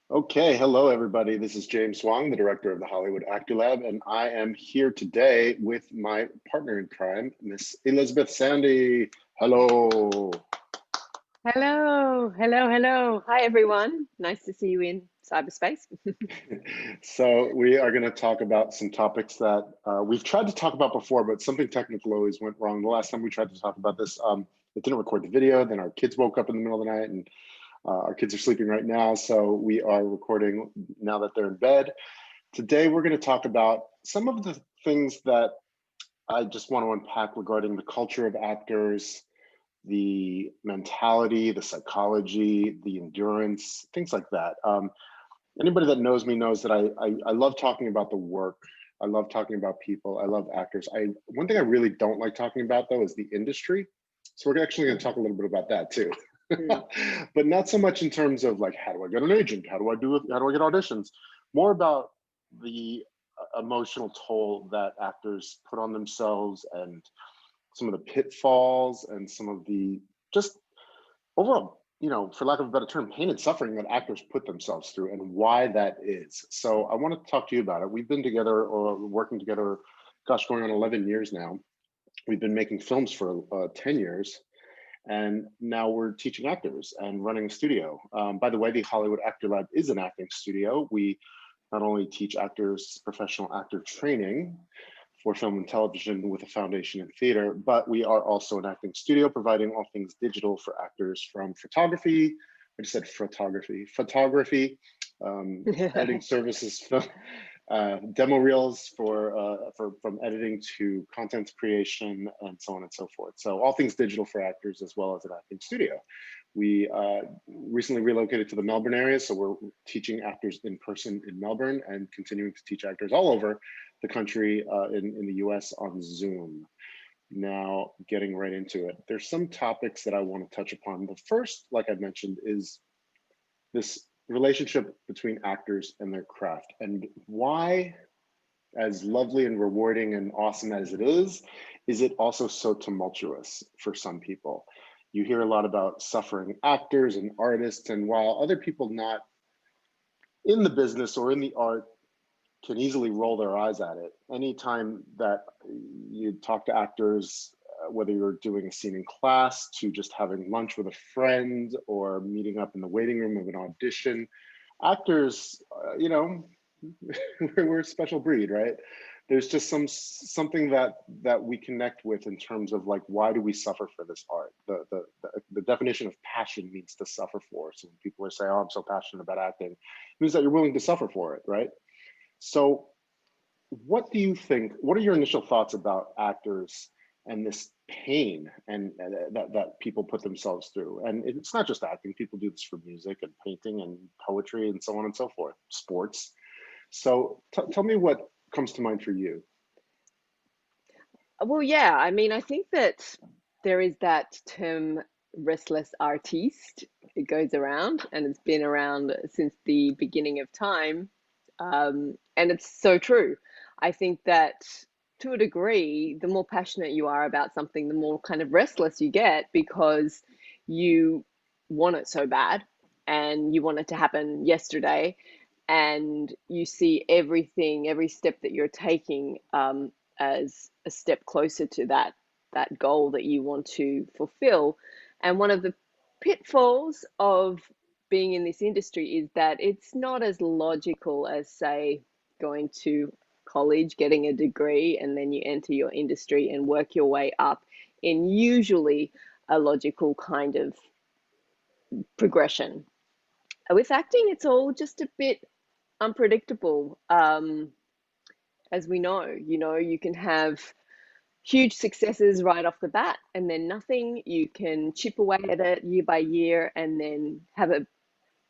Okay, hello everybody. This is James Huang, the director of the Hollywood Actor Lab, and I am here today with my partner in crime, Miss Elizabeth Sandy. Hello. Hello, hello, hello. Hi, everyone. Nice to see you in cyberspace. So we are going to talk about some topics that we've tried to talk about before, but something technical always went wrong. The last time we tried to talk about this, it didn't record the video. Then our kids woke up in the middle of the night, and our kids are sleeping right now. So we are recording now that they're in bed. Today, we're going to talk about some of the things that I just want to unpack regarding the culture of actors, the mentality, the psychology, the endurance, things like that. Anybody that knows me knows that I love talking about the work. I love talking about people. I love actors. One thing I really don't like talking about though is the industry. So we're actually going to talk a little bit about that too. Mm. But not so much in terms of like, how do I get an agent? How do I do it? How do I get auditions? More about the emotional toll that actors put on themselves and some of the pitfalls and some of the just overall, for lack of a better term, pain and suffering that actors put themselves through and why that is. So I want to talk to you about it. We've been together or working together, gosh, going on 11 years now. We've been making films for 10 years. And now we're teaching actors and running a studio. By the way, the Hollywood Actor Lab is an acting studio. We not only teach actors professional actor training for film and television with a foundation in theater, but we are also an acting studio providing all things digital for actors, from photography, I just said photography, editing services, film, demo reels for from editing to content creation and so on and so forth. So all things digital for actors as well as an acting studio. We recently relocated to the Melbourne area, so we're teaching actors in person in Melbourne and continuing to teach actors all over the country in the US on Zoom. Now, getting right into it, there's some topics that I want to touch upon. The first, like I mentioned, is this relationship between actors and their craft, and why, as lovely and rewarding and awesome as it is it also so tumultuous for some people? You hear a lot about suffering actors and artists, and while other people not in the business or in the art can easily roll their eyes at it, anytime that you talk to actors, whether you're doing a scene in class to just having lunch with a friend or meeting up in the waiting room of an audition, actors, we're a special breed, right? There's just something that we connect with in terms of like, why do we suffer for this art? The definition of passion means to suffer for. So when people are saying, oh, I'm so passionate about acting, it means that you're willing to suffer for it, right? So what do you think, what are your initial thoughts about actors and this pain and that people put themselves through? And it's not just acting, people do this for music and painting and poetry and so on and so forth, sports. So tell me what comes to mind for you. Well, yeah, I mean, I think that there is that term restless artiste. It goes around and it's been around since the beginning of time. And it's so true. I think that to a degree, the more passionate you are about something, the more kind of restless you get because you want it so bad and you want it to happen yesterday. And you see everything, every step that you're taking as a step closer to that goal that you want to fulfill. And one of the pitfalls of being in this industry is that it's not as logical as, say, going to college, getting a degree, and then you enter your industry and work your way up in usually a logical kind of progression. With acting, it's all just a bit unpredictable. As we know, you can have huge successes right off the bat and then nothing. You can chip away at it year by year and then have a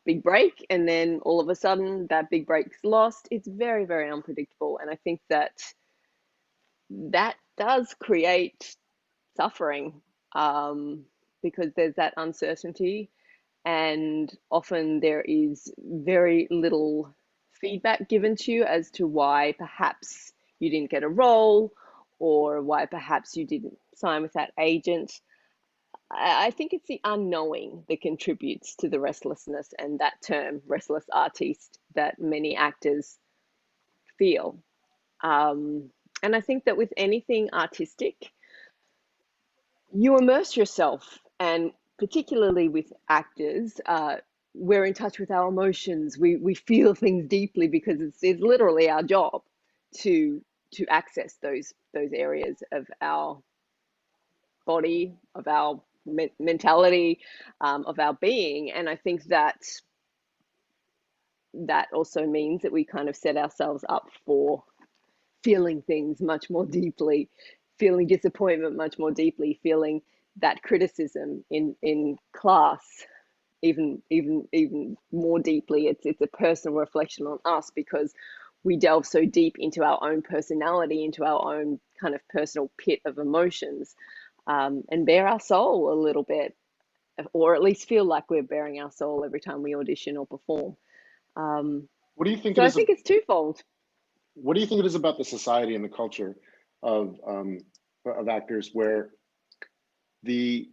big break. And then all of a sudden, that big break's lost. It's very, very unpredictable. And I think that that does create suffering because there's that uncertainty. And often there is very little feedback given to you as to why perhaps you didn't get a role or why perhaps you didn't sign with that agent. I think it's the unknowing that contributes to the restlessness and that term, restless artiste, that many actors feel. And I think that with anything artistic, you immerse yourself, and particularly with actors, we're in touch with our emotions. We feel things deeply because it's literally our job to access those areas of our body, of our mentality, of our being. And I think that that also means that we kind of set ourselves up for feeling things much more deeply, feeling disappointment much more deeply, feeling that criticism in class even more deeply. It's a personal reflection on us because we delve so deep into our own personality, into our own kind of personal pit of emotions, and bare our soul a little bit, or at least feel like we're bearing our soul every time we audition or perform. Um, What do you think so it I is? think it's twofold. What do you think it is about the society and the culture of actors where the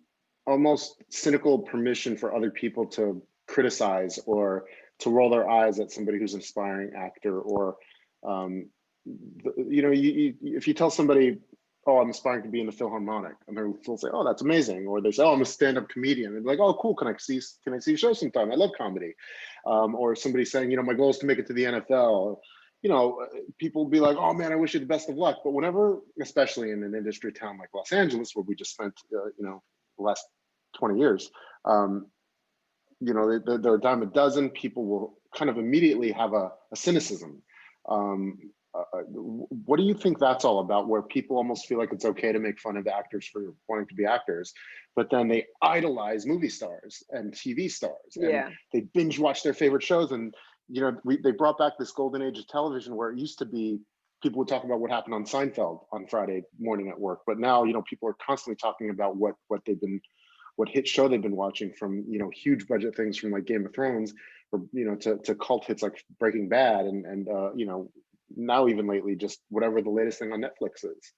almost cynical permission for other people to criticize or to roll their eyes at somebody who's an aspiring actor, or um, if you tell somebody, oh, I'm aspiring to be in the Philharmonic, and they'll say, oh, that's amazing, or they say, oh, I'm a stand-up comedian, and they're like, oh, cool, can I see a show sometime? I love comedy. Or somebody saying, my goal is to make it to the NFL. People will be like, oh man, I wish you the best of luck. But whenever, especially in an industry town like Los Angeles, where we just spent, the last 20 years, they're a dime a dozen. People will kind of immediately have a cynicism. What do you think that's all about, where people almost feel like it's okay to make fun of actors for wanting to be actors, but then they idolize movie stars and TV stars, and Yeah. they binge watch their favorite shows? And they brought back this golden age of television where it used to be people would talk about what happened on Seinfeld on Friday morning at work, but now people are constantly talking about what hit show they've been watching, from huge budget things from like Game of Thrones, or to cult hits like Breaking Bad, and now even lately just whatever the latest thing on Netflix is.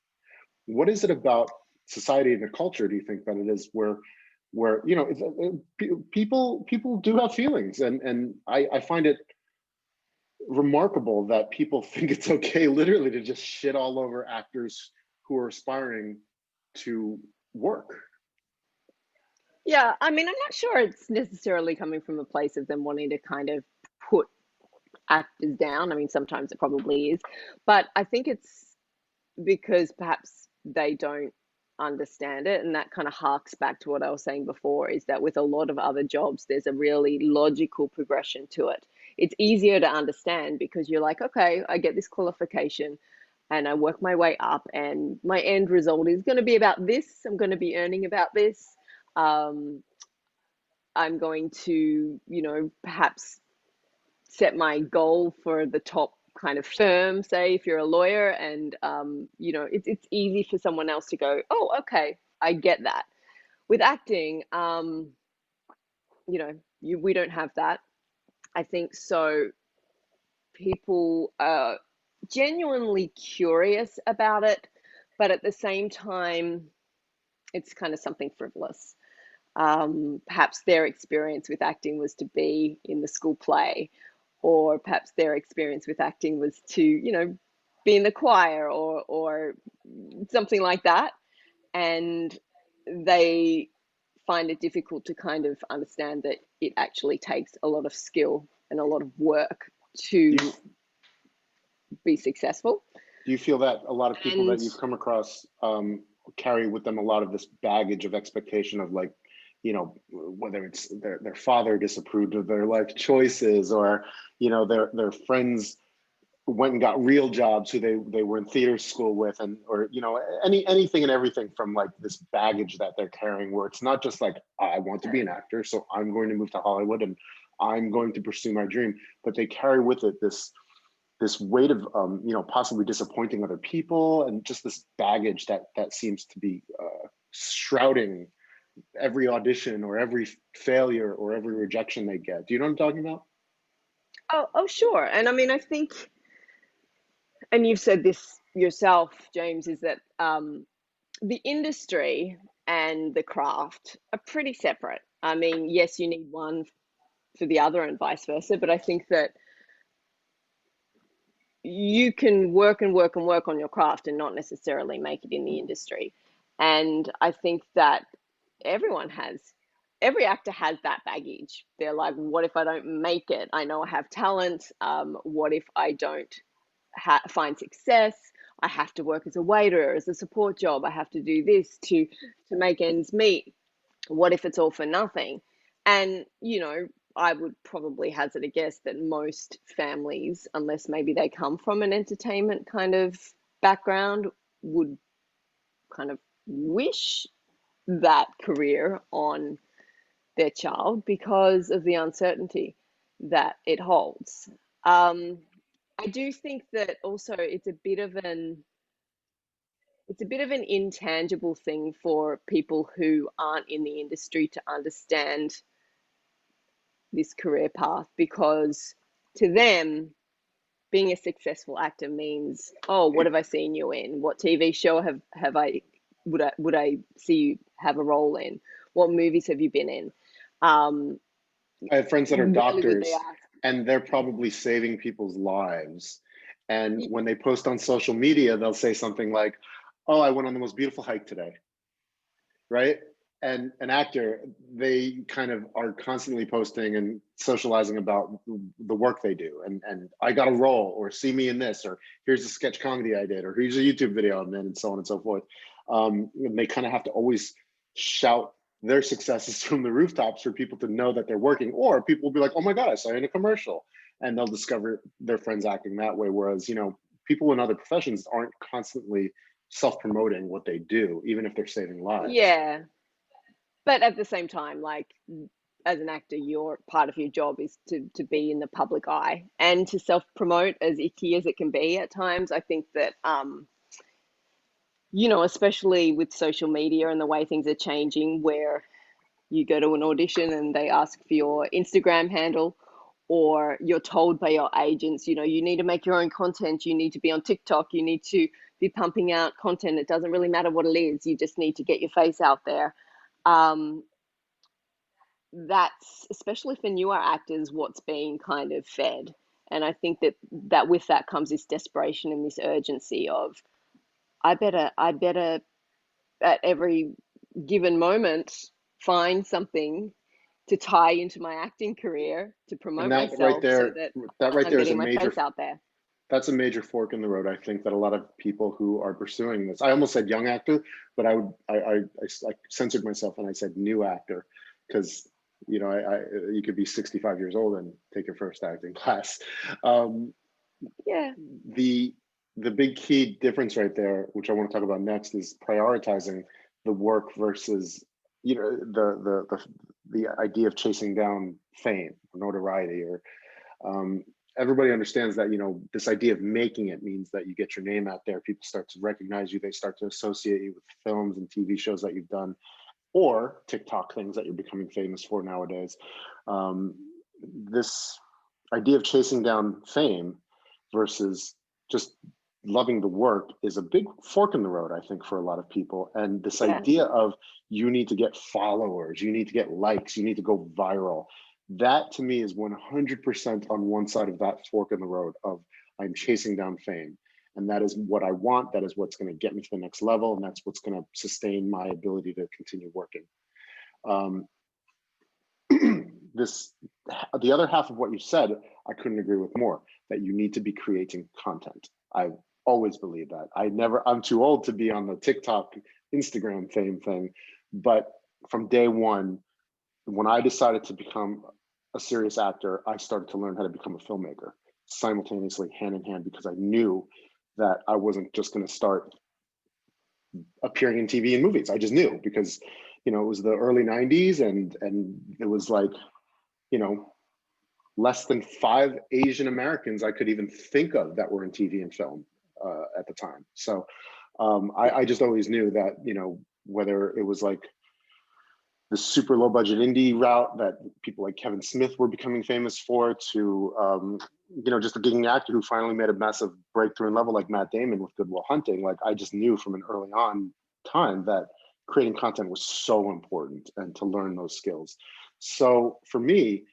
What is it about society and the culture, do you think, that it is where people do have feelings, and I find it remarkable that people think it's okay literally to just shit all over actors who are aspiring to work. Yeah, I mean, I'm not sure it's necessarily coming from a place of them wanting to kind of put actors down. I mean, sometimes it probably is, but I think it's because perhaps they don't understand it. And that kind of harks back to what I was saying before, is that with a lot of other jobs, there's a really logical progression to it. It's easier to understand because you're like, okay, I get this qualification and I work my way up, and my end result is going to be about this. I'm going to be earning about this. Um, I'm going to, perhaps set my goal for the top kind of firm, say if you're a lawyer, and it's easy for someone else to go, oh, okay, I get that. With acting, we don't have that. I think so. People are genuinely curious about it, but at the same time, it's kind of something frivolous. Perhaps their experience with acting was to be in the school play, or perhaps their experience with acting was to, be in the choir, or something like that. And they find it difficult to kind of understand that it actually takes a lot of skill and a lot of work Do to you, be successful. do you feel that a lot of people that And you've come across carry with them a lot of this baggage of expectation of, like, whether it's their father disapproved of their life choices, or their friends went and got real jobs who they were in theater school with, and or anything and everything, from like this baggage that they're carrying, where it's not just like, I want to be an actor, so I'm going to move to Hollywood and I'm going to pursue my dream, but they carry with it this weight of possibly disappointing other people, and just this baggage that seems to be shrouding every audition or every failure or every rejection they get. Do you know what I'm talking about? oh, sure. And I mean, I think, and you've said this yourself, James, is that the industry and the craft are pretty separate. I mean, yes, you need one for the other and vice versa, but I think that you can work and work and work on your craft and not necessarily make it in the industry. And I think that everyone has, every actor has that baggage. They're like, what if I don't make it? I know I have talent. What if I don't find success? I have to work as a waiter, as a support job. I have to do this to make ends meet. What if it's all for nothing? And, you know, I would probably hazard a guess that most families, unless maybe they come from an entertainment kind of background, would kind of wish that career on their child because of the uncertainty that it holds. I do think that also it's a bit of an intangible thing for people who aren't in the industry to understand this career path, because to them being a successful actor means, oh, what have I seen you in? What TV show have I would I see you have a role in? What movies have you been in? I have friends that are Rarely would they doctors, ask. and they're probably saving people's lives. And when they post on social media, they'll say something like, "Oh, I went on the most beautiful hike today," right? And an actor, they kind of are constantly posting and socializing about the work they do, and I got a role, or see me in this, or here's a sketch comedy I did, or here's a YouTube video I'm in, and so on and so forth. And they kind of have to always shout their successes from the rooftops for people to know that they're working, or people will be like, "Oh my God, I saw you in a commercial," and they'll discover their friends acting that way. Whereas, people in other professions aren't constantly self-promoting what they do, even if they're saving lives. Yeah, but at the same time, like, as an actor, your part of your job is to be in the public eye and to self promote, as icky as it can be at times. I think that you know, especially with social media and the way things are changing, where you go to an audition and they ask for your Instagram handle, or you're told by your agents, you know, you need to make your own content, you need to be on TikTok, you need to be pumping out content. It doesn't really matter what it is, you just need to get your face out there. Um, that's, especially for newer actors, what's being kind of fed. And I think that with that comes this desperation and this urgency of, I better at every given moment find something to tie into my acting career to And promote that right myself so there, that that right I'm there is a getting my major face out there. that's a major fork in the road. I think that a lot of people who are pursuing this, I almost said young actor, but I censored myself and I said new actor, because you could be 65 years old and take your first acting class. Um, Yeah, the the big key difference right there, which I want to talk about next, is prioritizing the work versus the idea of chasing down fame or notoriety, or um, everybody understands that this idea of making it means that you get your name out there, people start to recognize you, they start to associate you with films and TV shows that you've done, or TikTok things that you're becoming famous for nowadays. This idea of chasing down fame versus just loving the work is a big fork in the road, I think, for a lot of people. And this yeah, idea of you need to get followers, you need to get likes, you need to go viral, that to me is 100% on one side of that fork in the road of I'm chasing down fame. And that is what I want. That is what's going to get me to the next level. And that's what's going to sustain my ability to continue working. Um, this the other half of what you said, I couldn't agree with more, that you need to be creating content. I always believe that. I'm too old to be on the TikTok, Instagram fame thing, but from day one, when I decided to become a serious actor, I started to learn how to become a filmmaker simultaneously, hand in hand, because I knew that I wasn't just going to start appearing in TV and movies. I just knew, because it was the early 90s, and it was like, you know, less than 5 Asian Americans I could even think of that were in TV and film at the time. So I just always knew that, whether it was like the super low budget indie route that people like Kevin Smith were becoming famous for, to just a gigging actor who finally made a massive breakthrough in level like Matt Damon with Good Will Hunting. Like, I just knew from an early on time that creating content was so important and to learn those skills. So for me,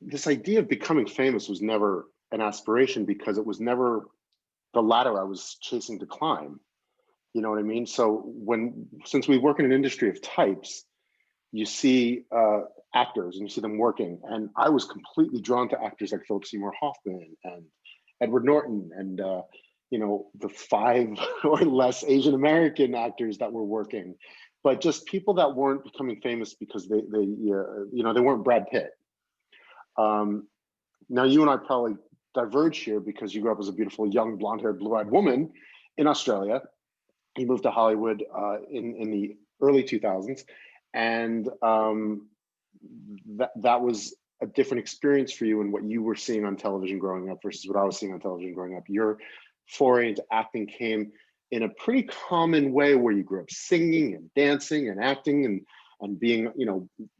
this idea of becoming famous was never an aspiration because it was never the ladder I was chasing to climb. You know what I mean? So since we work in an industry of types, you see actors and you see them working. And I was completely drawn to actors like Philip Seymour Hoffman and Edward Norton and, the five or less Asian American actors that were working, but just people that weren't becoming famous because they weren't Brad Pitt. Now you and I probably diverge here because you grew up as a beautiful young blonde-haired, blue-eyed woman in Australia. You moved to Hollywood in the early 2000s, and that was a different experience for you and what you were seeing on television growing up versus what I was seeing on television growing up. Your foray into acting came in a pretty common way where you grew up singing and dancing and acting and being,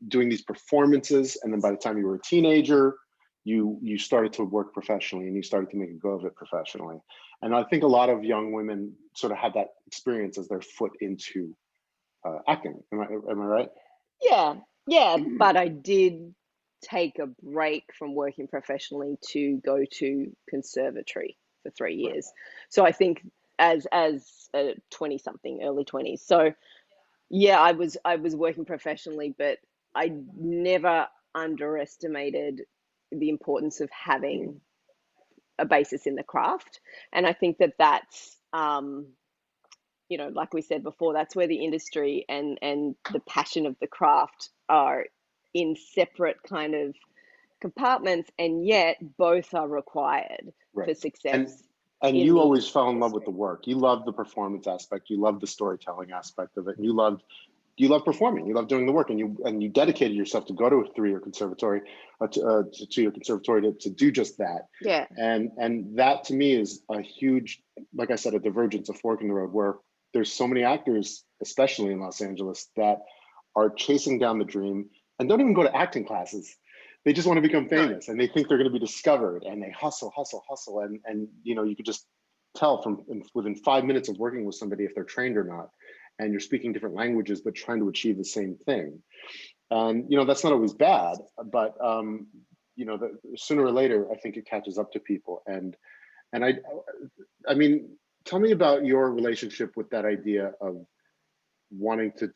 doing these performances. And then by the time you were a teenager, you started to work professionally and you started to make a go of it professionally. And I think a lot of young women sort of had that experience as their foot into acting. Am I right? Yeah, yeah, but I did take a break from working professionally to go to conservatory for 3 years. So I think as a 20 something, early 20s. So yeah, I was working professionally, but I never underestimated the importance of having a basis in the craft. And I think that that's like we said before, that's where the industry and the passion of the craft are in separate kind of compartments, and yet both are required Right. for And success and in you the always fell in love with the industry. work. You loved the performance aspect. You loved the storytelling aspect of it. And you loved performing. You loved doing the work, and you dedicated yourself to go to a 3-year conservatory, to 2-year conservatory to do just that. Yeah, And that to me is a huge, like I said, a divergence, a fork in the road where there's so many actors, especially in Los Angeles, that are chasing down the dream and don't even go to acting classes. They just want to become no, famous and they think they're going to be discovered and they hustle, hustle, hustle. And you could just tell within 5 minutes of working with somebody if they're trained or not. And you're speaking different languages, but trying to achieve the same thing. And, that's not always bad, but, sooner or later, I think it catches up to people. And I mean, tell me about your relationship with that idea of wanting to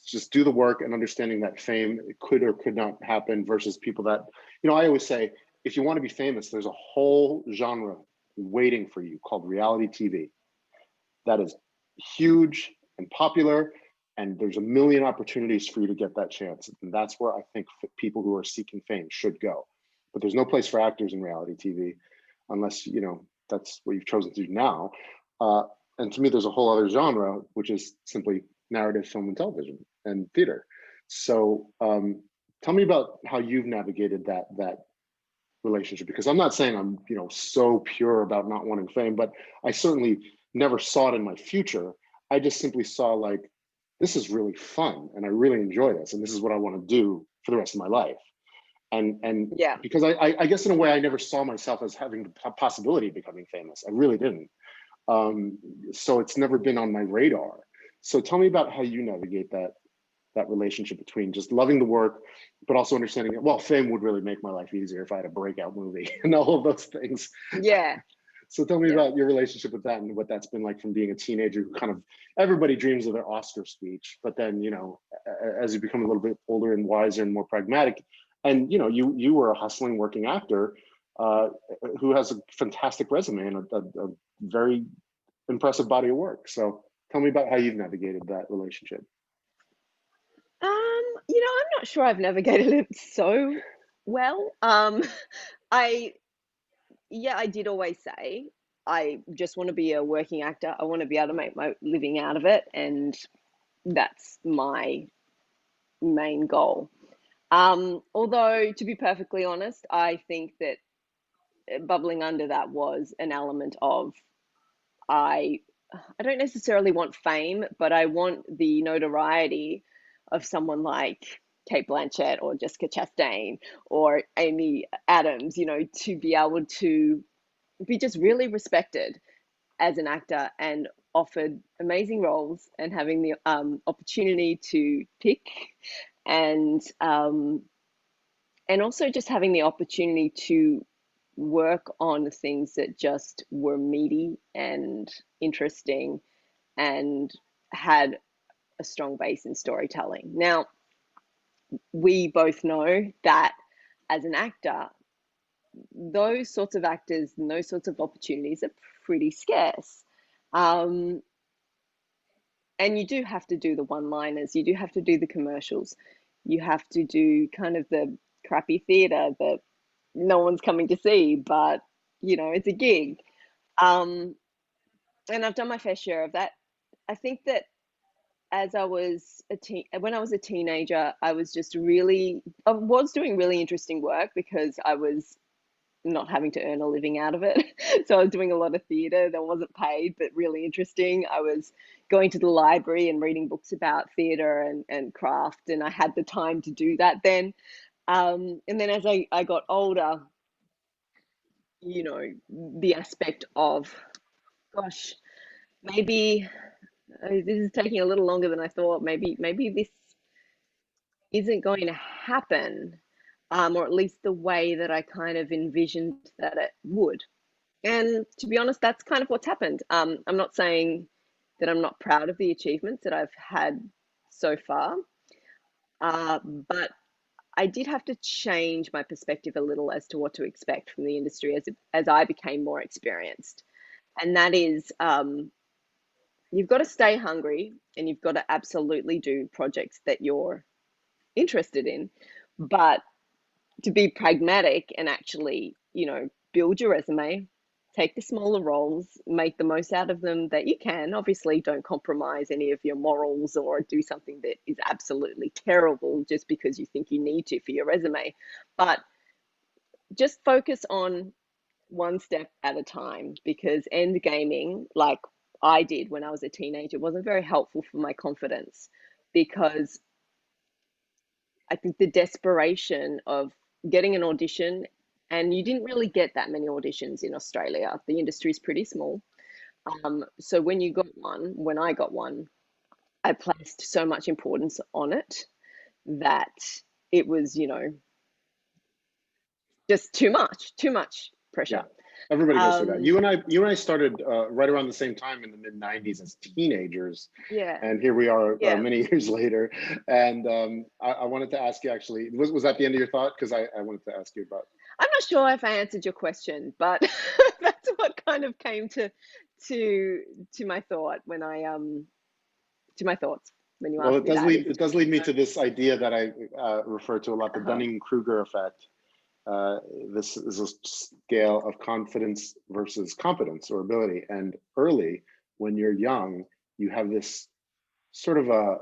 just do the work and understanding that fame could or could not happen versus people that, I always say, if you want to be famous, there's a whole genre waiting for you called reality TV that is huge and popular, and there's a million opportunities for you to get that chance. And that's where I think people who are seeking fame should go. But there's no place for actors in reality TV unless, that's what you've chosen to do now. And to me, there's a whole other genre, which is simply narrative film and television and theater. So tell me about how you've navigated that relationship, because I'm not saying I'm, so pure about not wanting fame, but I certainly never saw it in my future. I just simply saw like, this is really fun and I really enjoy this. And this is what I want to do for the rest of my life. And yeah. because I guess in a way, I never saw myself as having the possibility of becoming famous. I really didn't. So it's never been on my radar. So tell me about how you navigate that relationship between just loving the work, but also understanding that, well, fame would really make my life easier if I had a breakout movie and all of those things. Yeah, So tell me yeah. about your relationship with that and what that's been like from being a teenager who kind of, everybody dreams of their Oscar speech, but then, as you become a little bit older and wiser and more pragmatic, and, you were a hustling working actor who has a fantastic resume and a very impressive body of work. So tell me about how you've navigated that relationship. I'm not sure I've navigated it so well. I Yeah, I did always say I just want to be a working actor. I want to be able to make my living out of it, and that's my main goal. Although, to be perfectly honest, I think that bubbling under that was an element of I I don't necessarily want fame, but I want the notoriety of someone like Kate Blanchett or Jessica Chastain or Amy Adams, to be able to be just really respected as an actor and offered amazing roles and having the opportunity to pick, and also just having the opportunity to work on things that just were meaty and interesting and had a strong base in storytelling. Now, we both know that as an actor, those sorts of actors and those sorts of opportunities are pretty scarce. Um, and you do have to do the one-liners, you do have to do the commercials, you have to do kind of the crappy theatre that no one's coming to see, but it's a gig. And I've done my fair share of that. I think that as I was when I was a teenager, I was doing really interesting work because I was not having to earn a living out of it. So I was doing a lot of theatre that wasn't paid, but really interesting. I was going to the library and reading books about theatre and craft, and I had the time to do that then. And then as I got older, the aspect of, gosh, maybe this is taking a little longer than I thought. Maybe this isn't going to happen, or at least the way that I kind of envisioned that it would. And to be honest, that's kind of what's happened. I'm not saying that I'm not proud of the achievements that I've had so far, but I did have to change my perspective a little as to what to expect from the industry as I became more experienced. And that is, you've got to stay hungry and you've got to absolutely do projects that you're interested in. But to be pragmatic and actually, build your resume, take the smaller roles, make the most out of them that you can. Obviously, don't compromise any of your morals or do something that is absolutely terrible just because you think you need to for your resume. But just focus on one step at a time, because end gaming, like I did when I was a teenager, wasn't very helpful for my confidence, because I think the desperation of getting an audition, and you didn't really get that many auditions in Australia. The industry is pretty small. So when I got one, I placed so much importance on it that it was, just too much pressure. Yeah, everybody goes through that. Um, You and I started right around the same time in the mid '90s as teenagers, yeah, and here we are yeah. many years later. And I wanted to ask you, actually, was that the end of your thought? Because I wanted to ask you about. I'm not sure if I answered your question, but that's what kind of came to my thought when I to my thoughts when you Well, asked me that. Is it does lead me to this idea that I refer to a lot, the uh-huh. Dunning-Kruger effect. Uh, this is a scale of confidence versus competence or ability. And early, when you're young, you have this sort of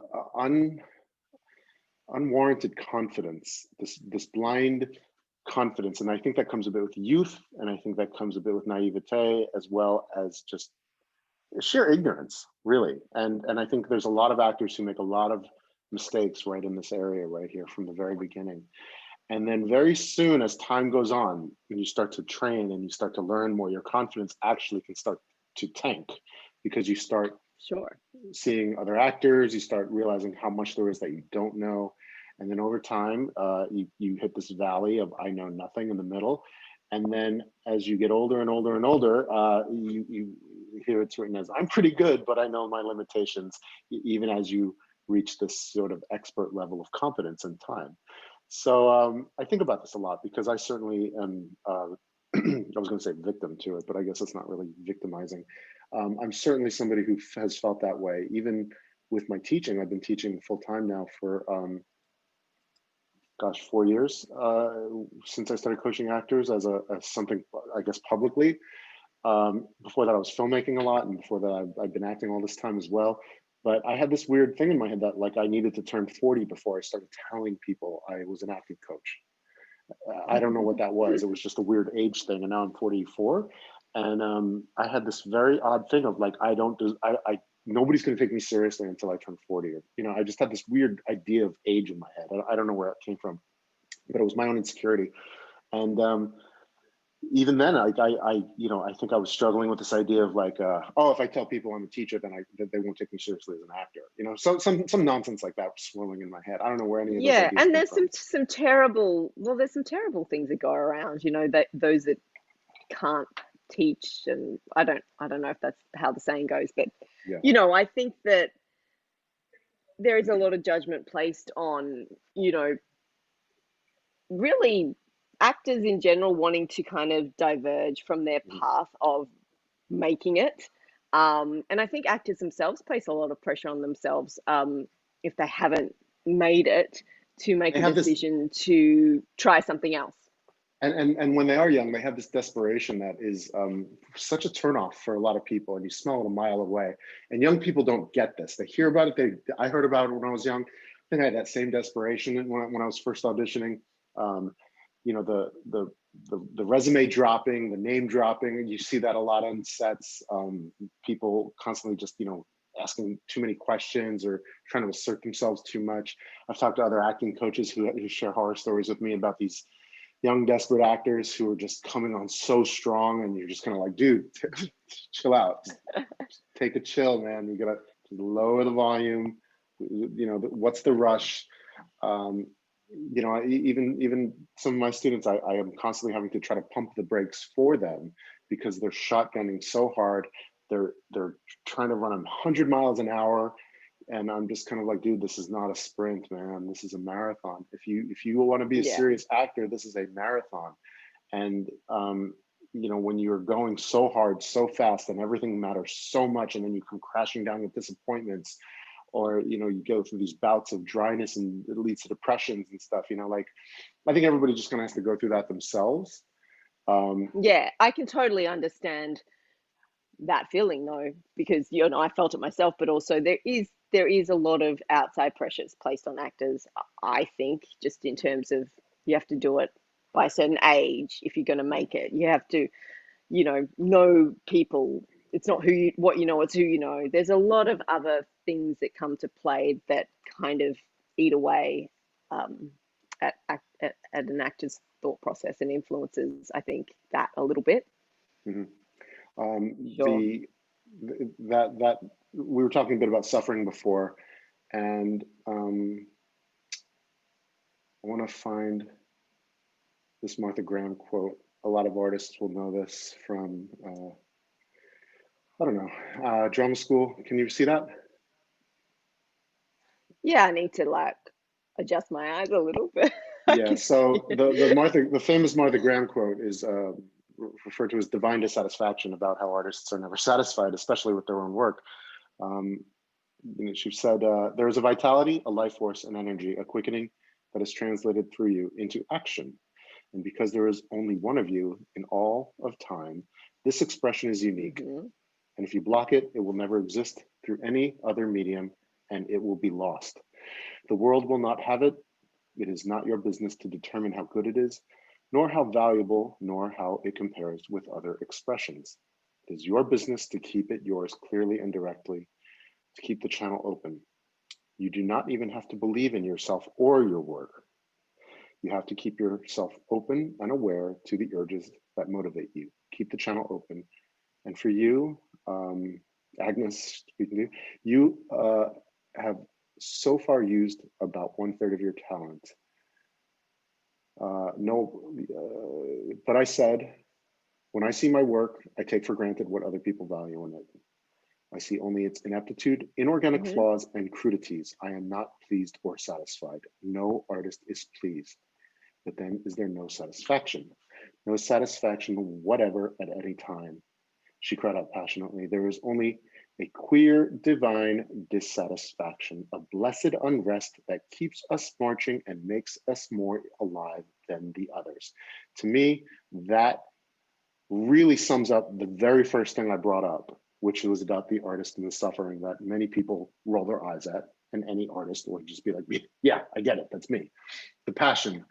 unwarranted confidence, this blind confidence. And I think that comes a bit with youth, and I think that comes a bit with naivete, as well as just sheer ignorance, really. And I think there's a lot of actors who make a lot of mistakes right in this area right here from the very beginning. And then very soon, as time goes on, and you start to train and you start to learn more, your confidence actually can start to tank, because you start Sure. seeing other actors, you start realizing how much there is that you don't know. And then over time, you hit this valley of I know nothing in the middle. And then as you get older and older and older, you hear it's written as I'm pretty good, but I know my limitations, even as you reach this sort of expert level of competence in time. So I think about this a lot, because I certainly am, I was going to say victim to it, but I guess it's not really victimizing. I'm certainly somebody who has felt that way. Even with my teaching, I've been teaching full time now for, gosh, 4 years, since I started coaching actors as something, I guess, publicly. Before that, I was filmmaking a lot, and before that, I've been acting all this time as well. But I had this weird thing in my head that like I needed to turn 40 before I started telling people I was an acting coach. I don't know what that was. It was just a weird age thing. And now I'm 44. And I had this very odd thing of like, nobody's going to take me seriously until I turn 40. Or, I just had this weird idea of age in my head. I don't know where it came from, but it was my own insecurity. And even then, I think I was struggling with this idea of like, oh, if I tell people I'm a teacher, then that they won't take me seriously as an actor. So some nonsense like that was swirling in my head. I don't know where any of those Yeah, ideas and came there's from. some terrible, well, there's some terrible things that go around, that those that can't teach, and I don't know if that's how the saying goes, but Yeah. I think that there is a lot of judgment placed on, really actors in general wanting to kind of diverge from their Mhm. path of making it. And I think actors themselves place a lot of pressure on themselves, if they haven't made it, to make They a have this, decision to try something else. and when they are young, they have this desperation that is such a turnoff for a lot of people, and you smell it a mile away. And young people don't get this. They hear about it. I heard about it when I was young. I think I had that same desperation when I was first auditioning. Um, the resume dropping, the name dropping. You see that a lot on sets. People constantly just asking too many questions or trying to assert themselves too much. I've talked to other acting coaches who share horror stories with me about these young desperate actors who are just coming on so strong, and you're just kind of like, dude, chill out, just take a chill, man. You gotta lower the volume. What's the rush? um, even some of my students, I am constantly having to try to pump the brakes for them because they're shotgunning so hard. They're trying to run 100 miles an hour, and I'm just kind of like, dude, this is not a sprint, man. This is a marathon. If you want to be a Yeah. serious actor, this is a marathon. And when you're going so hard, so fast, and everything matters so much, and then you come crashing down with disappointments, or you go through these bouts of dryness, and it leads to depressions and stuff. Like, I think everybody just kind of has to go through that themselves. Yeah, I can totally understand that feeling though, because I felt it myself, but also there is a lot of outside pressures placed on actors. I think, just in terms of, you have to do it by a certain age if you're going to make it. You have to, know people. It's not what you know, it's who you know. There's a lot of other things that come to play that kind of eat away, at an actor's thought process, and influences, I think, that a little bit. mhm. um, Sure. the that we were talking a bit about suffering before, and I want to find this Martha Graham quote. A lot of artists will know this from I don't know, drama school. Can you see that? Yeah, I need to like adjust my eyes a little bit. I Yeah. can see So it. the famous Martha Graham quote is referred to as divine dissatisfaction, about how artists are never satisfied, especially with their own work. Um, she said, "There is a vitality, a life force, an energy, a quickening that is translated through you into action. And because there is only one of you in all of time, this expression is unique. Hmm. And if you block it, it will never exist through any other medium, and it will be lost. The world will not have it. It is not your business to determine how good it is, nor how valuable, nor how it compares with other expressions. It is your business to keep it yours clearly and directly, to keep the channel open. You do not even have to believe in yourself or your work. You have to keep yourself open and aware to the urges that motivate you. Keep the channel open. And for you, Agnes, speaking to you, have so far used about 1/3 of your talent. No, but I said, when I see my work, I take for granted what other people value in it. I see only its ineptitude, inorganic Hmm. flaws, and crudities. I am not pleased or satisfied. No artist is pleased. But then is there no satisfaction? No satisfaction whatever at any time. She cried out passionately. There is only a queer, divine dissatisfaction, a blessed unrest that keeps us marching and makes us more alive than the others. To me, that really sums up the very first thing I brought up, which was about the artist and the suffering that many people roll their eyes at. And any artist will just be like, yeah, I get it. That's me. The passion,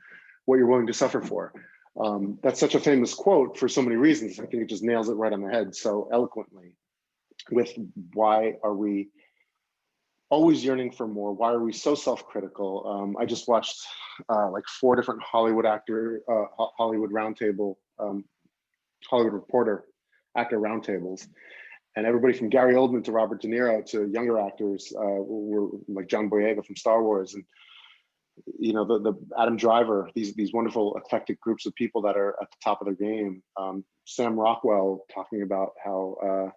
what you're willing to suffer for. That's such a famous quote for so many reasons. I think it just nails it right on the head so eloquently with why are we always yearning for more? Why are we so self-critical? I just watched like 4 different Hollywood Hollywood roundtable Hollywood Reporter actor roundtables, and everybody from Gary Oldman to Robert De Niro to younger actors were like John Boyega from Star Wars, and the Adam Driver, these wonderful eclectic groups of people that are at the top of their game. Sam Rockwell talking about how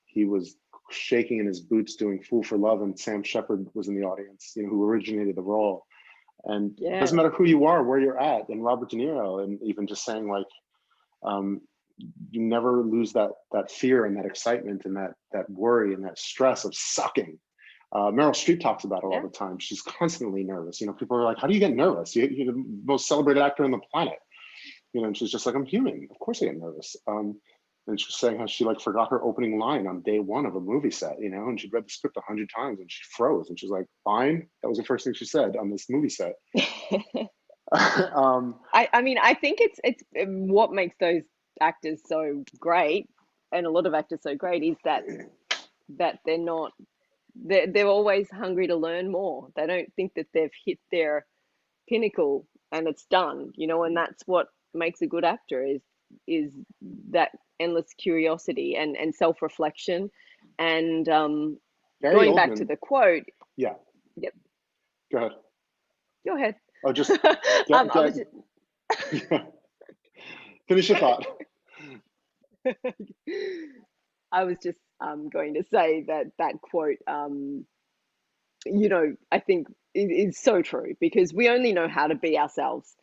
he was shaking in his boots doing Fool for Love, and Sam Shepard was in the audience, who originated the role. And it doesn't matter who you are, where you're at, and Robert De Niro, and even just saying like, you never lose that fear and that excitement and that worry and that stress of sucking. Meryl Streep talks about it all the time. She's constantly nervous. People are like, how do you get nervous? You're the most celebrated actor on the planet. And she's just like, I'm human. Of course I get nervous. And she was saying how she like forgot her opening line on day one of a movie set, and she'd read the script 100 times and she froze and she's like, fine. That was the first thing she said on this movie set. I mean, I think it's what makes those actors so great, and a lot of actors so great, is that they're always hungry to learn more. They don't think that they've hit their pinnacle and it's done, and that's what makes a good actor is that endless curiosity and self-reflection. And going back to the quote. Yeah. Yep. Go ahead. Go ahead. Oh, just, finish your thought. I was just going to say that quote, I think is so true, because we only know how to be ourselves.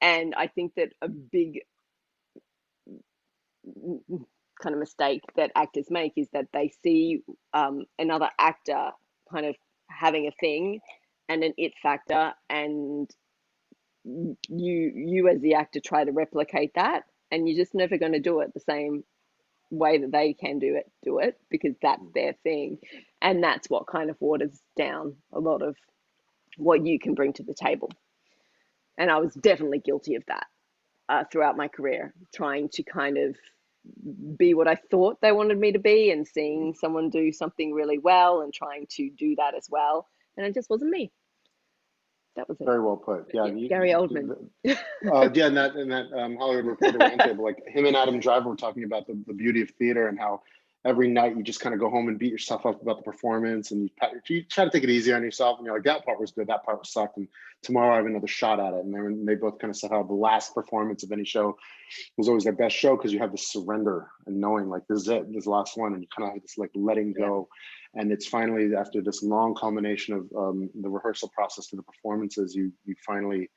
And I think that a big kind of mistake that actors make is that they see another actor kind of having a thing and an it factor, and you as the actor try to replicate that, and you're just never going to do it the same way that they can do it, because that's their thing. And that's what kind of waters down a lot of what you can bring to the table. And I was definitely guilty of that throughout my career, trying to kind of be what I thought they wanted me to be, and seeing someone do something really well and trying to do that as well. And it just wasn't me. That was it. Very well put. Yeah, Gary Oldman. Yeah, in that Hollywood Reporter roundtable, like him and Adam Driver were talking about the beauty of theater, and how every night you just kind of go home and beat yourself up about the performance, and you try to take it easy on yourself, and you're like, that part was good, that part sucked, and tomorrow I have another shot at it. And they both kind of said how the last performance of any show was always their best show, because you have this surrender and knowing like, this is it, this is the last one, and you kind of have this like letting go. And it's finally, after this long culmination of the rehearsal process to the performances, you finally,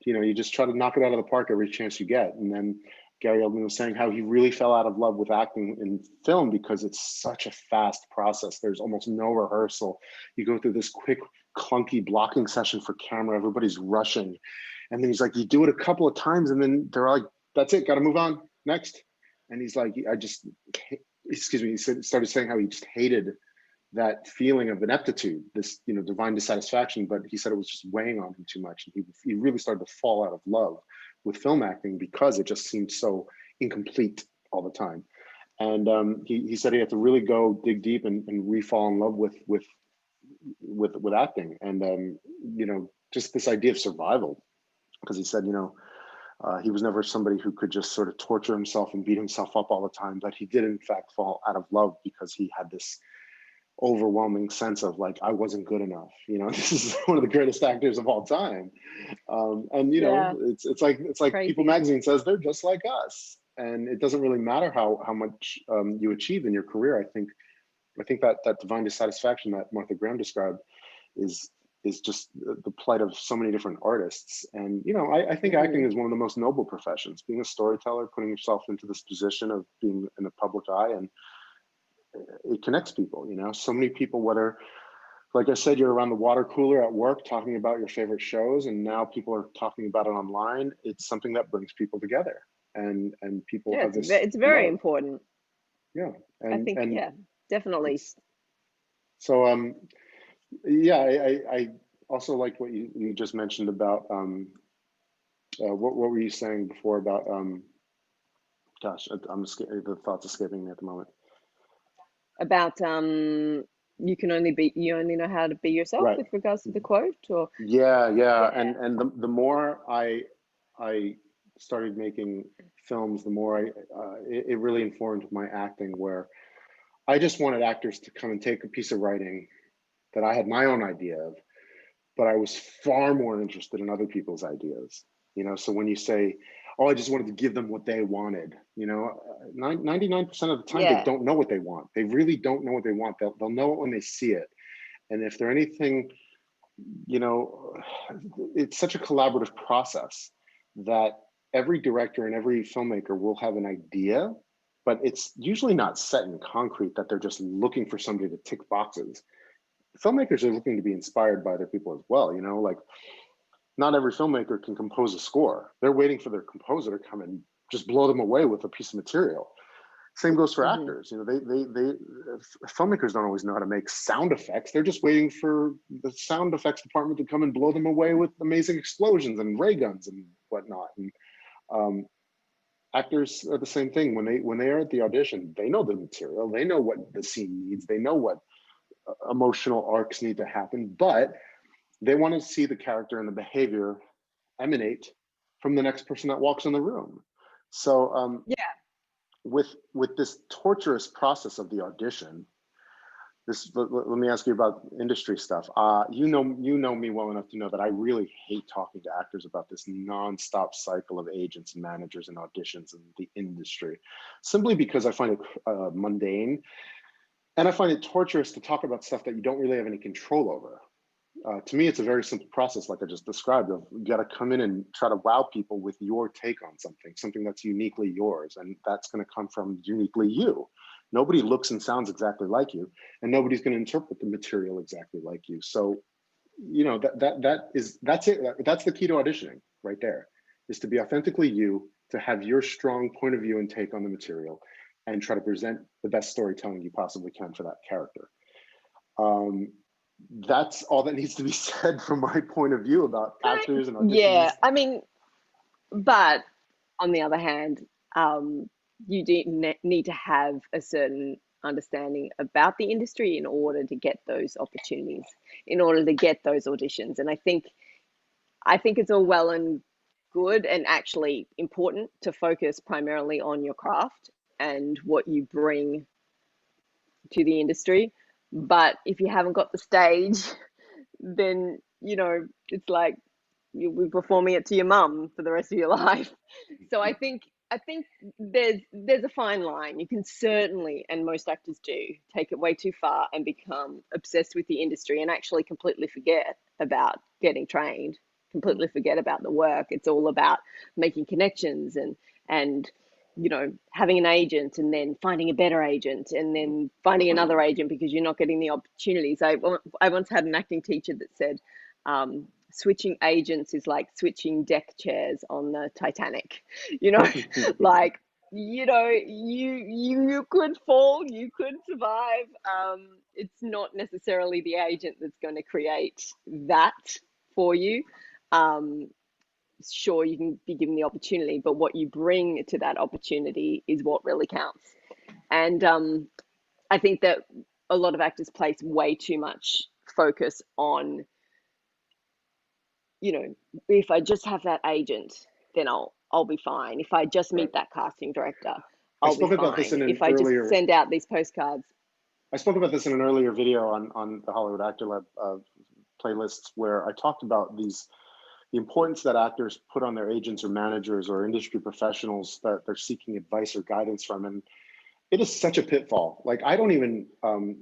you just try to knock it out of the park every chance you get. And then Gary Oldman was saying how he really fell out of love with acting in film because it's such a fast process. There's almost no rehearsal. You go through this quick, clunky blocking session for camera. Everybody's rushing. And then he's like, you do it a couple of times and then they're like, that's it, got to move on, next. And he's like, he started saying how he just hated that feeling of ineptitude, this divine dissatisfaction, but he said it was just weighing on him too much. And he really started to fall out of love with film acting because it just seemed so incomplete all the time. And he said he had to really go dig deep and re-fall in love with acting, and just this idea of survival, because he said he was never somebody who could just sort of torture himself and beat himself up all the time, but he did in fact fall out of love because he had this overwhelming sense of like, I wasn't good enough. This is one of the greatest actors of all time. It's like crazy. People magazine says they're just like us, and it doesn't really matter how much you achieve in your career. I think that divine dissatisfaction that Martha Graham described is just the plight of so many different artists. And I think acting is one of the most noble professions. Being a storyteller, putting yourself into this position of being in the public eye, and it connects people. So many people, whether, like I said, you're around the water cooler at work talking about your favorite shows, and now people are talking about it online. It's something that brings people together, and people have this. It's very important. Yeah, I think definitely. So I also like what you just mentioned about what were you saying before about gosh, the thoughts escaping me at the moment. About you only know how to be yourself, right, with regards to the quote, or yeah. And the more I started making films, the more it really informed my acting, where I just wanted actors to come and take a piece of writing that I had my own idea of, but I was far more interested in other people's ideas. So when you say, oh, I just wanted to give them what they wanted, 99% of the time, they Yeah. don't know what they want. They really don't know what they want. They'll know it when they see it. And if they're anything, it's such a collaborative process that every director and every filmmaker will have an idea, but it's usually not set in concrete that they're just looking for somebody to tick boxes. Filmmakers are looking to be inspired by other people as well. Like, not every filmmaker can compose a score. They're waiting for their composer to come and just blow them away with a piece of material. Same goes for actors. They filmmakers don't always know how to make sound effects. They're just waiting for the sound effects department to come and blow them away with amazing explosions and ray guns and whatnot. And actors are the same thing. When they are at the audition, they know the material. They know what the scene needs. They know what emotional arcs need to happen, but they want to see the character and the behavior emanate from the next person that walks in the room. So Yeah. with this torturous process of the audition, let me ask you about industry stuff. You know me well enough to know that I really hate talking to actors about this nonstop cycle of agents and managers and auditions in the industry, simply because I find it mundane, and I find it torturous to talk about stuff that you don't really have any control over. To me, it's a very simple process, like I just described. You got to come in and try to wow people with your take on something that's uniquely yours, and that's going to come from uniquely you. Nobody looks and sounds exactly like you, and nobody's going to interpret the material exactly like you. So, that's it. That's the key to auditioning, right there, is to be authentically you, to have your strong point of view and take on the material, and try to present the best storytelling you possibly can for that character. That's all that needs to be said from my point of view about actors and auditions. Yeah, I mean, but on the other hand, you do need to have a certain understanding about the industry in order to get those opportunities, in order to get those auditions. And I think it's all well and good and actually important to focus primarily on your craft and what you bring to the industry. But if you haven't got the stage, then it's like you'll be performing it to your mum for the rest of your life. So I think there's a fine line. You can certainly, and most actors do, take it way too far and become obsessed with the industry and actually completely forget about getting trained, completely forget about the work. It's all about making connections and having an agent and then finding a better agent and then finding another agent because you're not getting the opportunities. I once had an acting teacher that said, switching agents is like switching deck chairs on the Titanic. Like, you could fall, you could survive. It's not necessarily the agent that's going to create that for you. Sure, you can be given the opportunity, but what you bring to that opportunity is what really counts. And I think that a lot of actors place way too much focus on, if I just have that agent, then I'll be fine. If I just meet Right. that casting director, I I'll be spoke about this fine. in an If I just earlier. send out these postcards. I spoke about this in an earlier video on the Hollywood Actor Lab playlists, where I talked about the importance that actors put on their agents or managers or industry professionals that they're seeking advice or guidance from, and it is such a pitfall. Like, I don't even like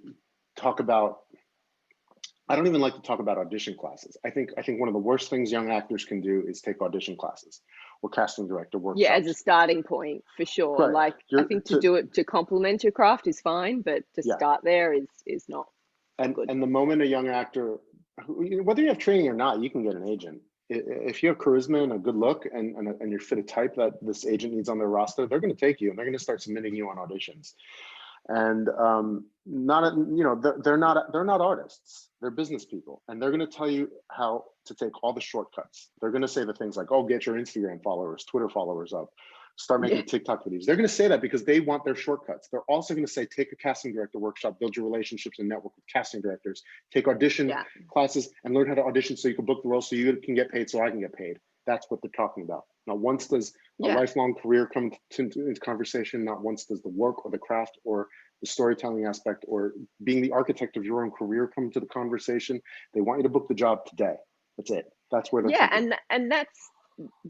to talk about audition classes. I think one of the worst things young actors can do is take audition classes or casting director Yeah, as a workshops. starting point, for sure. Right. Like, I think to do it to complement your craft is fine, but to Yeah. start there is not good. And the moment a young actor, whether you have training or not, you can get an agent. If you have charisma and a good look and you're fit a type that this agent needs on their roster, they're going to take you and they're going to start submitting you on auditions. And they're not artists. They're business people, and they're going to tell you how to take all the shortcuts. They're going to say the things like, "Oh, get your Instagram followers, Twitter followers up, start making TikTok videos." They're going to say that because they want their shortcuts. They're also going to say, "Take a casting director workshop, build your relationships and network with casting directors, take audition classes, and learn how to audition so you can book the role, so you can get paid, so I can get paid." That's what they're talking about. Not once does a Yeah. lifelong career come into conversation. Not once does the work or the craft or the storytelling aspect or being the architect of your own career come to the conversation. They want you to book the job today. That's it. That's where they're Yeah, thinking. and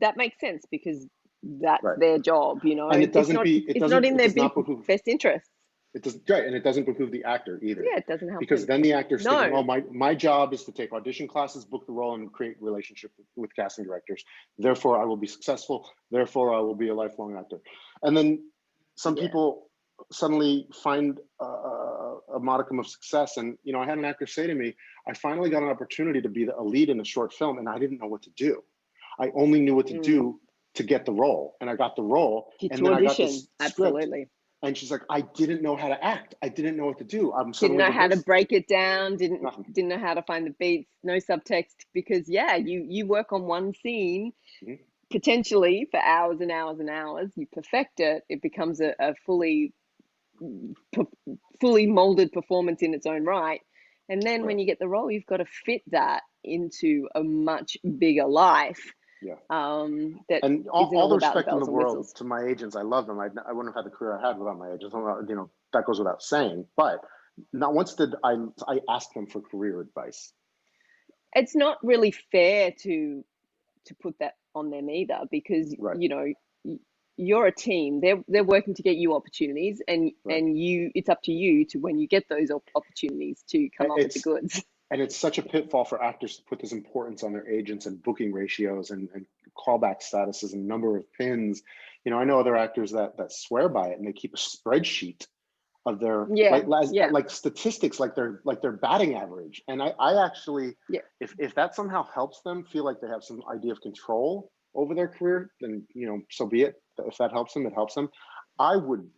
that makes sense because that's Right. their job, you know. And it doesn't be, It's not in it their does not behoove, best interests. it does, right. And it doesn't behoove the actor either. Yeah, it doesn't help Because him. then the actor's thinking, No. oh, my job is to take audition classes, book the role, and create relationship with casting directors. Therefore, I will be successful. Therefore, I will be a lifelong actor. And then some Yeah. people suddenly find a modicum of success. And, you know, I had an actor say to me, I finally got an opportunity to be a lead in a short film, and I didn't know what to do. I only knew what to do to get the role. And I got the role, Get and to then I got audition. this script. Absolutely. And she's like, I didn't know how to act. I didn't know what to do. I'm Didn't suddenly know how to rehearsed. break it down, didn't Nothing. didn't know how to find the beats, no subtext, because yeah, you work on one scene Mhm. potentially for hours and hours and hours. You perfect it, it becomes a fully molded performance in its own right. And then Right. when you get the role, you've got to fit that into a much bigger life, Yeah. that And isn't all all the about the respect in the bells and world whistles. to my agents. I love them. I wouldn't have had the career I had without my agents. You know, that goes without saying. But not once did I ask them for career advice. It's not really fair to put that on them either, because Right. you know you're a team. They're working to get you opportunities, Right. and you, it's up to you to, when you get those opportunities, to come up with the It's goods. and it's such a pitfall for actors to put this importance on their agents and booking ratios and callback statuses and number of pins. You know, I know other actors that swear by it, and they keep a spreadsheet of their Yeah, yeah, like statistics, like their batting average. And I actually, yeah, if that somehow helps them feel like they have some idea of control over their career, then, you know, so be it. If that helps them, it helps them. I would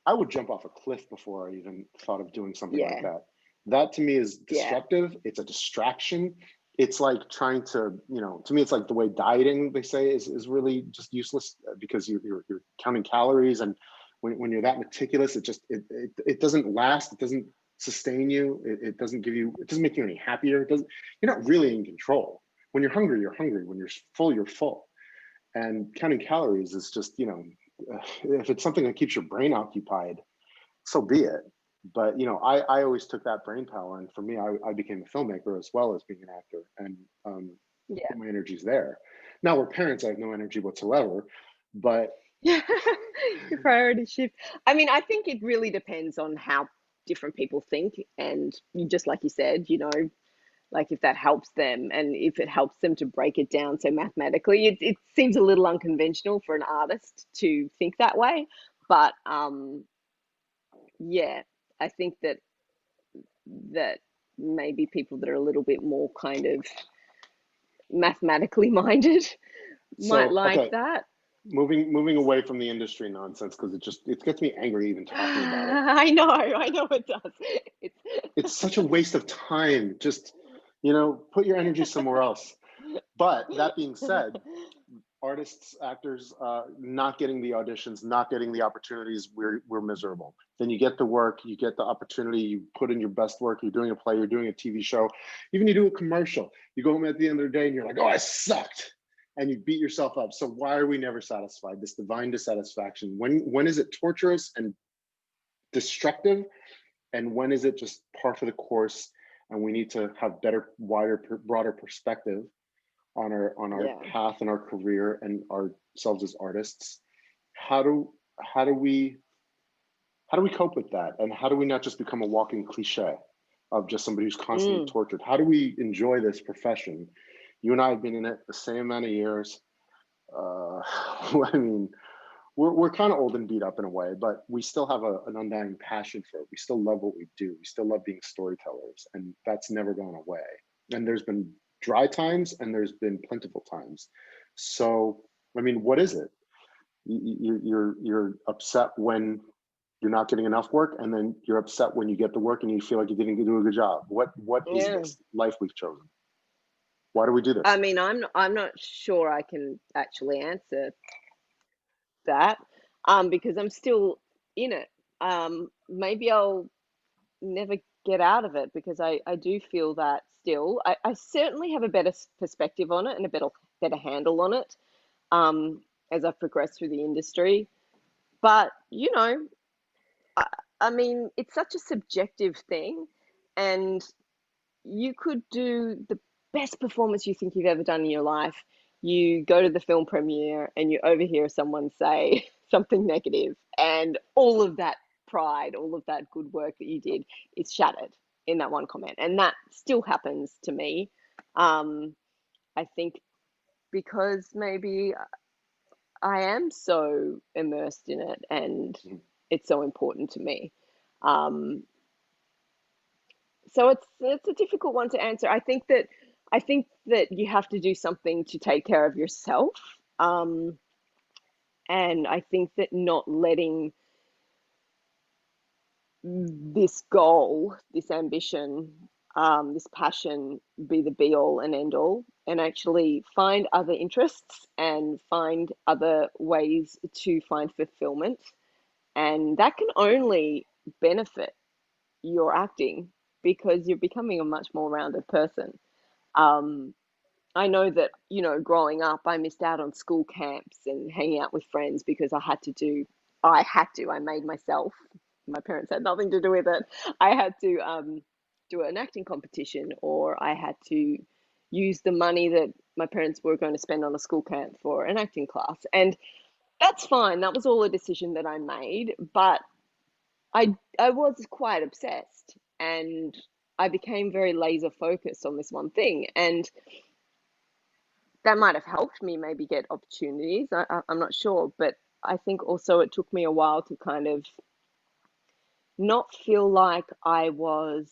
I would jump off a cliff before I even thought of doing something like yeah, that. That to me is yeah, destructive. It's a distraction. It's like trying to, you know, to me, it's like the way dieting, they say, is really just useless, because you're counting calories. And when you're that meticulous, it doesn't last. It doesn't sustain you. It doesn't give you, it doesn't make you any happier. It doesn't, you're not really in control. When you're hungry, you're hungry. When you're full. And counting calories is just, you know, if it's something that keeps your brain occupied, so be it. But, you know, I always took that brain power, and for me, I became a filmmaker as well as being an actor, and yeah. put my energies there. Now we're parents, I have no energy whatsoever, but Yeah. Your priorities shift. I mean, I think it really depends on how different people think, and just like you said, you know, like if that helps them, and if it helps them to break it down so mathematically. It seems a little unconventional for an artist to think that way, but yeah, I think that maybe people that are a little bit more kind of mathematically minded might so like okay, that. moving away from the industry nonsense, because it gets me angry even talking about it. I know it does. It's It's such a waste of time. Just, you know, put your energy somewhere else. But that being said, artists, actors, not getting the auditions, not getting the opportunities, we're miserable. Then you get the work, you get the opportunity, you put in your best work, you're doing a play, you're doing a TV show, even you do a commercial, you go home at the end of the day and you're like, oh, I sucked. And you beat yourself up. So why are we never satisfied? This divine dissatisfaction. When is it torturous and destructive? And when is it just par for the course? And we need to have better, wider, broader perspective on our yeah. path and our career and ourselves as artists. How do how do we how do we cope with that? And how do we not just become a walking cliche of just somebody who's constantly Mm. tortured? How do we enjoy this profession? You and I have been in it the same amount of years. I mean, we're kind of old and beat up in a way, but we still have an undying passion for it. We still love what we do. We still love being storytellers, and that's never gone away. And there's been dry times, and there's been plentiful times. So, I mean, what is it? You're upset when you're not getting enough work, and then you're upset when you get the work and you feel like you didn't do a good job. What is Yeah. this life we've chosen? Why do we do I this? mean, I'm not sure I can actually answer that, because I'm still in it. Maybe I'll never get out of it, because I do feel that still. I certainly have a better perspective on it and a better handle on it as I've progressed through the industry. But, you know, I, I mean, it's such a subjective thing, and you could do the best performance you think you've ever done in your life. You go to the film premiere and you overhear someone say something negative, and all of that pride, all of that good work that you did is shattered in that one comment. And that still happens to me. I think because maybe I am so immersed in it and it's so important to me. Um, so it's a difficult one to answer. I think that you have to do something to take care of yourself. Um, and I think that not letting this goal, this ambition, this passion be the be all and end all, and actually find other interests and find other ways to find fulfillment. And that can only benefit your acting, because you're becoming a much more rounded person. Um, I know that, you know, growing up, I missed out on school camps and hanging out with friends because I made myself. My parents had nothing to do with it. I had to do an acting competition, or I had to use the money that my parents were going to spend on a school camp for an acting class. And that's fine. That was all a decision that I made. But I was quite obsessed, and I became very laser focused on this one thing. And that might have helped me maybe get opportunities. I'm not sure, but I think also it took me a while to kind of not feel like I was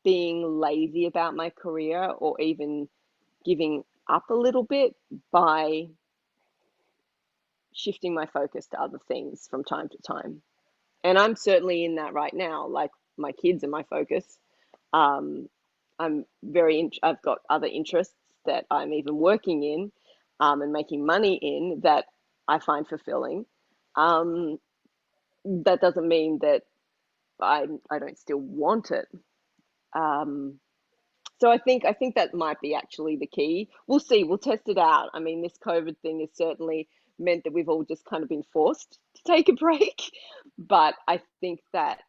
being lazy about my career, or even giving up a little bit by shifting my focus to other things from time to time. And I'm certainly in that right now. Like, my kids are my focus. Um, I've got other interests that I'm even working in, and making money in, that I find fulfilling. Um, that doesn't mean that I don't still want it. Um, so I think that might be actually the key. We'll see. We'll test it out. I mean, this COVID thing has certainly meant that we've all just kind of been forced to take a break. But I think that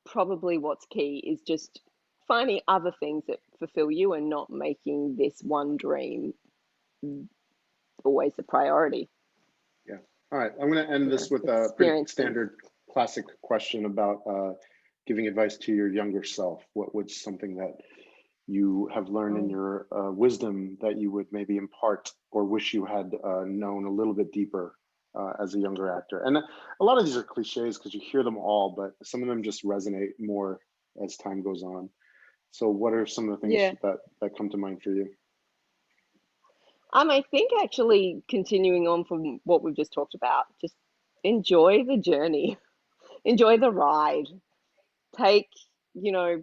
probably what's key is just finding other things that fulfill you, and not making this one dream always the priority. Yeah. All right. I'm going to end You know, this with a pretty experiencing. standard classic question about giving advice to your younger self. What was something that you have learned in Oh, your wisdom that you would maybe impart or wish you had known a little bit deeper as a younger actor? And a lot of these are cliches because you hear them all, but some of them just resonate more as time goes on. So what are some of the things yeah. that come to mind for you? I think actually continuing on from what we've just talked about, just enjoy the journey, enjoy the ride, take, you know,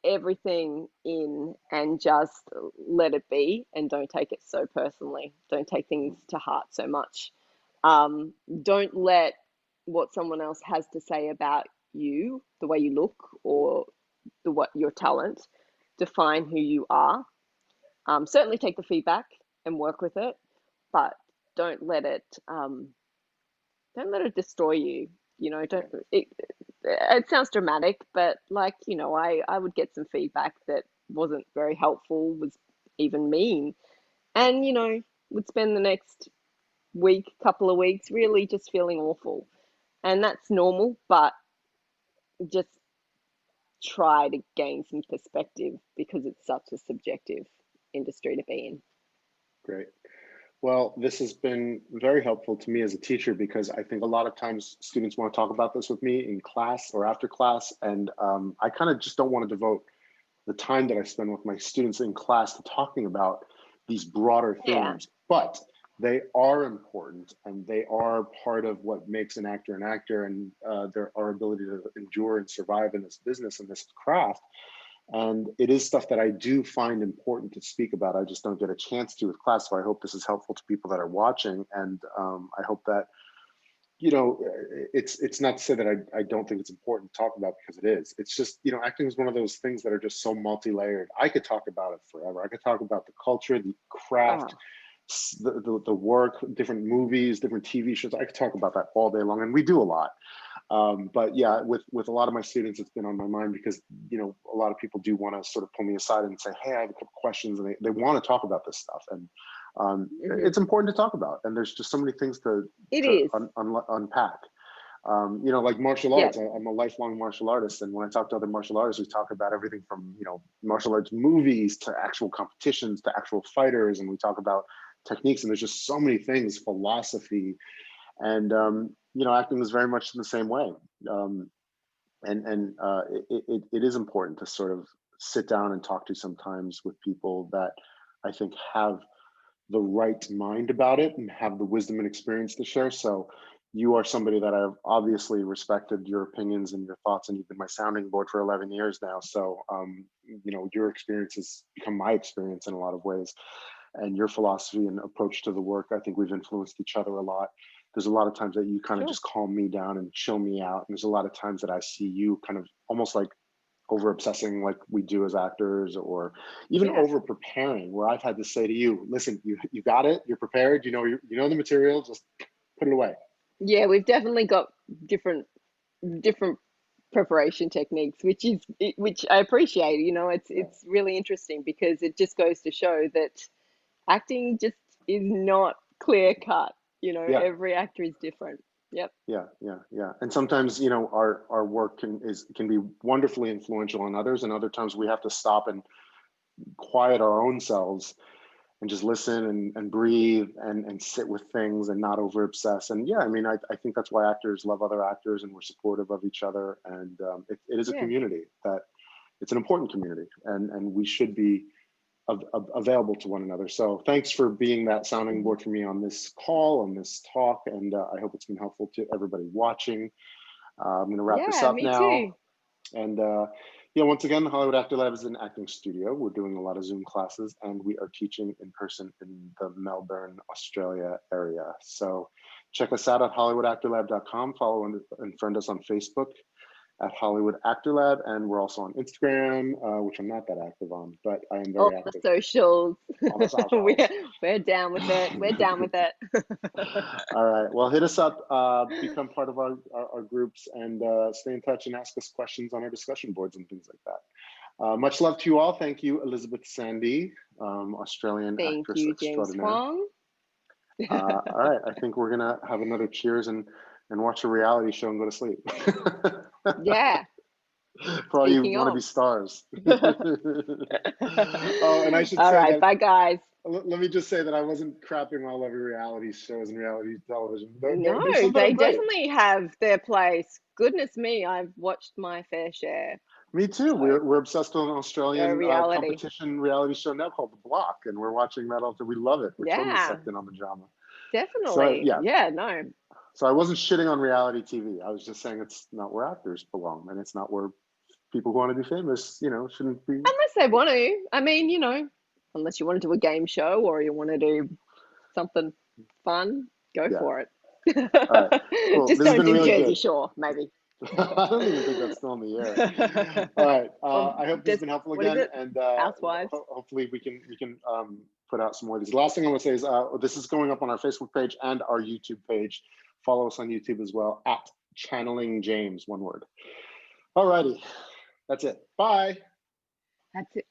everything in, and just let it be, and don't take it so personally. Don't take things to heart so much. Don't let what someone else has to say about you, the way you look, or the what your talent, define who you are. Certainly take the feedback and work with it, but don't let it don't let it destroy you. You know, don't. It sounds dramatic, but like, you know, I would get some feedback that wasn't very helpful, was even mean, and, you know, would spend the next couple of weeks really just feeling awful, and that's normal. But just try to gain some perspective, because it's such a subjective industry to be in. Great. Well, this has been very helpful to me as a teacher because I think a lot of times students want to talk about this with me in class or after class, and I kind of just don't want to devote the time that I spend with my students in class to talking about these broader Yeah. themes. But they are important, and they are part of what makes an actor and our ability to endure and survive in this business and this craft. And it is stuff that I do find important to speak about. I just don't get a chance to with class. So I hope this is helpful to people that are watching. And I hope that you know, it's not to say that I don't think it's important to talk about, because it is. It's just, you know, acting is one of those things that are just so multi-layered. I could talk about it forever. I could talk about the culture, the craft, Oh, the work, different movies, different TV shows. I could talk about that all day long, and we do a lot. But yeah, with a lot of my students, it's been on my mind, because, you know, a lot of people do want to sort of pull me aside and say, hey, I have a couple questions, and they want to talk about this stuff. And mhm. it's important to talk about. And there's just so many things It to is. unpack. You know, like martial Yeah, arts, I'm a lifelong martial artist. And when I talk to other martial artists, we talk about everything from, you know, martial arts movies to actual competitions to actual fighters. And we talk about techniques, and there's just so many things, philosophy. And, you know, acting is very much in the same way. Um, it is important to sort of sit down and talk to sometimes with people that I think have the right mind about it and have the wisdom and experience to share. So you are somebody that I've obviously respected your opinions and your thoughts, and you've been my sounding board for 11 years now. So, you know, your experience has become my experience in a lot of ways, and your philosophy and approach to the work, I think we've influenced each other a lot. There's a lot of times that you kind of sure. just calm me down and chill me out. And there's a lot of times that I see you kind of almost like over obsessing, like we do as actors, or even Yeah. over preparing, where I've had to say to you, listen, you got it, you're prepared, you know the material, just put it away. Yeah, we've definitely got different different preparation techniques, which I appreciate. You know, Yeah, it's really interesting because it just goes to show that acting just is not clear cut. You know, yeah, every actor is different. Yep. yeah. And sometimes, you know, our work can be wonderfully influential on others, and other times we have to stop and quiet our own selves and just listen and breathe and sit with things and not over obsess. And yeah, I mean, I think that's why actors love other actors, and we're supportive of each other. And it is a Yeah. community that it's an important community, and we should be available to one another. So thanks for being that sounding Mhm. board for me on this call, on this talk. And I hope it's been helpful to everybody watching. I'm going to wrap this Yeah, up me now. too. And yeah, once again, the Hollywood Actor Lab is an acting studio. We're doing a lot of Zoom classes, and we are teaching in person in the Melbourne, Australia area. So check us out at hollywoodactorlab.com. Follow and friend us on Facebook at Hollywood Actor Lab. And we're also on Instagram, which I'm not that active on, but I am All very the active socials. on the we're socials. we're down with it. We're down with it. All right. Well, hit us up, become part of our groups, and stay in touch and ask us questions on our discussion boards and things like that. Much love to you all. Thank you, Elizabeth Sandy, Australian Thank actress you, James extraordinaire. Huang. All right. I think we're going to have another cheers and watch a reality show and go to sleep. Yeah. For all you Speaking want to be of. stars. Oh, and I should All say right. that, Bye, guys. let me just say that I wasn't crapping all over reality shows and reality television. No, There's some that are they great. definitely have their place. Goodness me, I've watched my fair share. Me too. So, We're obsessed with an Australian reality. competition reality show now called The Block, and we're watching that all. We love it. We're totally Yeah, sucked in on the drama. So definitely. yeah, Yeah, no. so I wasn't shitting on reality TV. I was just saying it's not where actors belong, and it's not where people who want to be famous, you know, shouldn't be. Unless they want to. I mean, you know, unless you want to do a game show or you want to do something fun, go Yeah. for it. All right. Cool. Just This has don't been do really Jersey good. Shore, maybe. I don't even think that's still in the air. All right. Or I hope this has just, been helpful what is again, it? and Housewives. hopefully we can put out some more of these. The last thing I want to say is this is going up on our Facebook page and our YouTube page. Follow us on YouTube as well at Channeling James, one word. All righty. That's it. Bye. That's it.